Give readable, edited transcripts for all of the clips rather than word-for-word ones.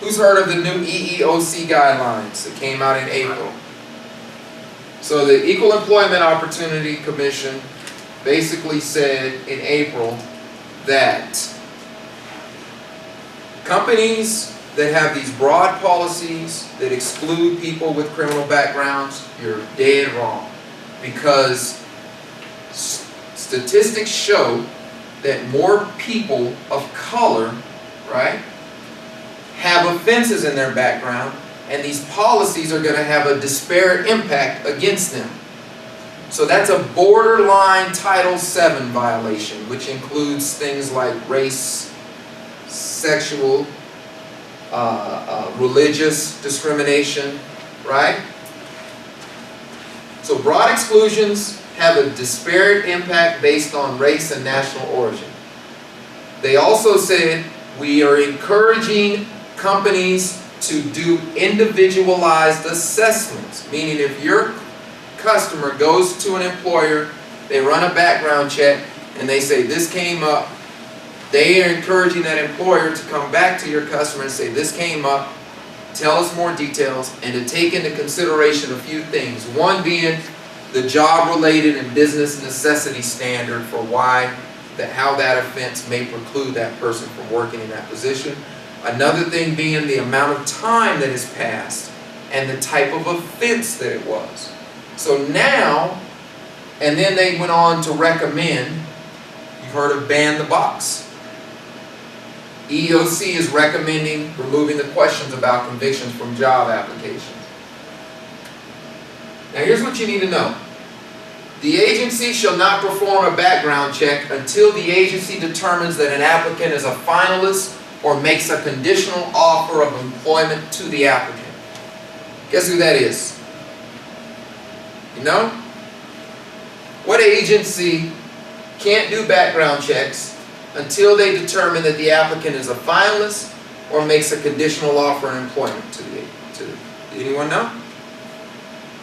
Who's heard of the new EEOC guidelines that came out in April? So the Equal Employment Opportunity Commission basically said in April that companies that have these broad policies that exclude people with criminal backgrounds, you're dead wrong. Because statistics show that more people of color, right, have offenses in their background, and these policies are going to have a disparate impact against them. So that's a borderline Title VII violation, which includes things like race, sexual, religious discrimination, right? So broad exclusions have a disparate impact based on race and national origin. They also said we are encouraging companies to do individualized assessments, meaning if your customer goes to an employer, they run a background check, and they say this came up, they are encouraging that employer to come back to your customer and say this came up, tell us more details, and to take into consideration a few things. One being the job-related and business necessity standard for how that offense may preclude that person from working in that position. Another thing being the amount of time that has passed and the type of offense that it was. So now, and then they went on to recommend, you've heard of ban the box. EEOC is recommending removing the questions about convictions from job applications. Now here's what you need to know. The agency shall not perform a background check until the agency determines that an applicant is a finalist or makes a conditional offer of employment to the applicant. Guess who that is? You know? What agency can't do background checks until they determine that the applicant is a finalist or makes a conditional offer of employment to anyone know?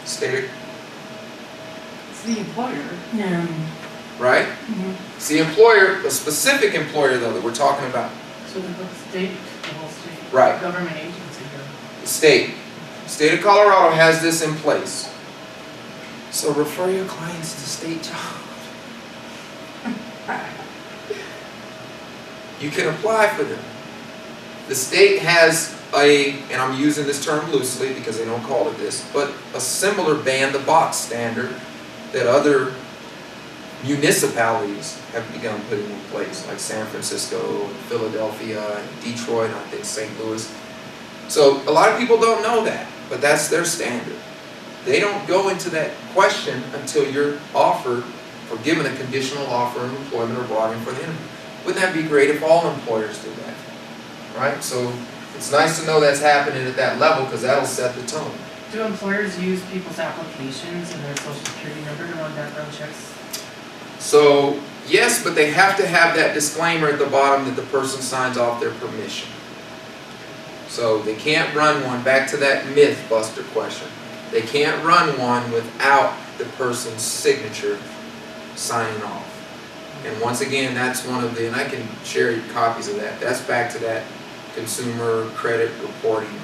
State it. It's the employer. No. Right? Mm-hmm. It's the employer, a specific employer though that we're talking about. So the whole state, Right. government agency. The state of Colorado has this in place. So refer your clients to state jobs. You can apply for them. The state has and I'm using this term loosely because they don't call it this, but a similar ban the box standard that other municipalities have begun putting in place, like San Francisco, Philadelphia, and Detroit, and I think St. Louis. So a lot of people don't know that, but that's their standard. They don't go into that question until you're offered or given a conditional offer of employment or brought in for the interview. Wouldn't that be great if all employers did that? Right? So it's nice to know that's happening at that level because that'll set the tone. Do employers use people's applications and their social security number to run background checks? So yes, but they have to have that disclaimer at the bottom that the person signs off their permission. So they can't run one, back to that myth buster question. They can't run one without the person's signature signing off. And once again, that's one of the, and I can share you copies of that. That's back to that consumer credit reporting,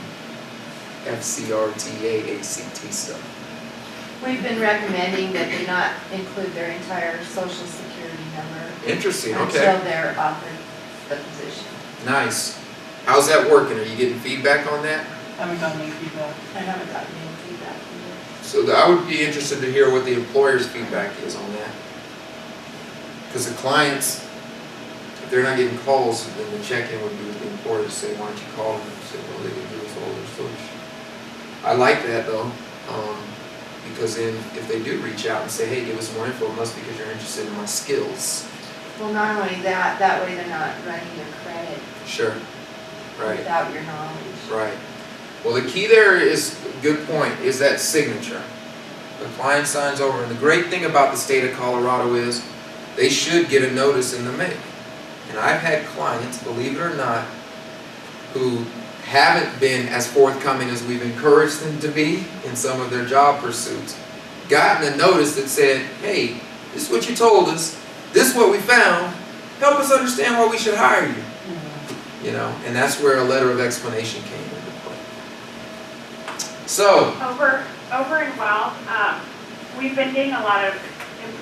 FCRTA, ACT stuff. We've been recommending that they not include their entire social security number. Interesting, okay. Until they're offered the position. Nice. How's that working? Are you getting feedback on that? I haven't gotten any feedback. I haven't gotten any feedback either. So I would be interested to hear what the employer's feedback is on that. Because the clients, if they're not getting calls, then the check-in would be with the employer to say, why don't you call them? And say, well, they can do this all their social. I like that though, because then if they do reach out and say, hey, give us more info, it must be because you're interested in my skills. Well, not only that, that way they're not running your credit Sure. Right. without your knowledge. Right. Well, the key there is, good point, is that signature. The client signs over, and the great thing about the state of Colorado is they should get a notice in the mail. And I've had clients, believe it or not, who haven't been as forthcoming as we've encouraged them to be in some of their job pursuits, gotten a notice that said, hey, this is what you told us, this is what we found, help us understand why we should hire you. you know, and that's where a letter of explanation came into play. So, Over in Guelph, we've been getting a lot of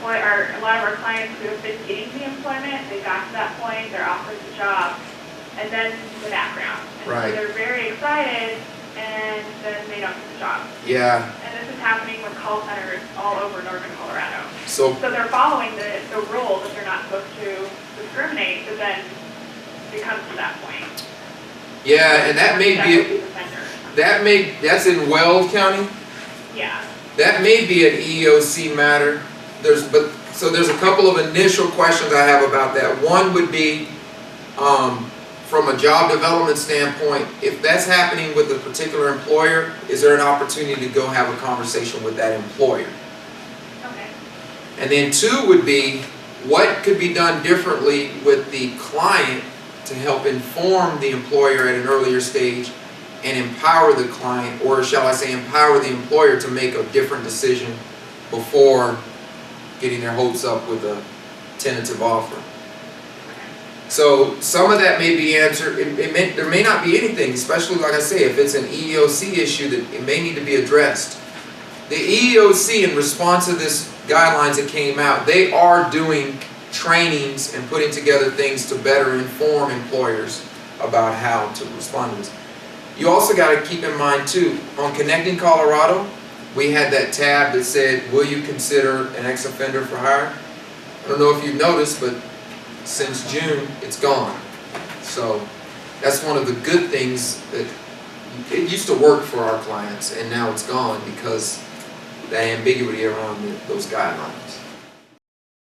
our clients who have been getting the employment, they got to that point, they're offered the job, and then the background. And Right. so they're very excited, and then they don't get the job. yeah, And this is happening with call centers all over northern Colorado. so, So they're following the rule that they're not supposed to discriminate, but then it comes to that point. yeah, and that may That be, would be the offender. that's in Weld County? Yeah. That may be an EEOC matter. There's a couple of initial questions I have about that. One would be, from a job development standpoint, if that's happening with a particular employer, is there an opportunity to go have a conversation with that employer? Okay. And then two would be, what could be done differently with the client to help inform the employer at an earlier stage and empower the client, or shall I say empower the employer to make a different decision before getting their hopes up with a tentative offer. So some of that may be answered. There may not be anything, especially like I say, if it's an EEOC issue, that it may need to be addressed. The EEOC, in response to this guidelines that came out, they are doing trainings and putting together things to better inform employers about how to respond to this. You also got to keep in mind too, on Connecting Colorado, we had that tab that said, will you consider an ex-offender for hire? I don't know if you've noticed, but since June, it's gone. So that's one of the good things that it used to work for our clients, and now it's gone because the ambiguity around those guidelines.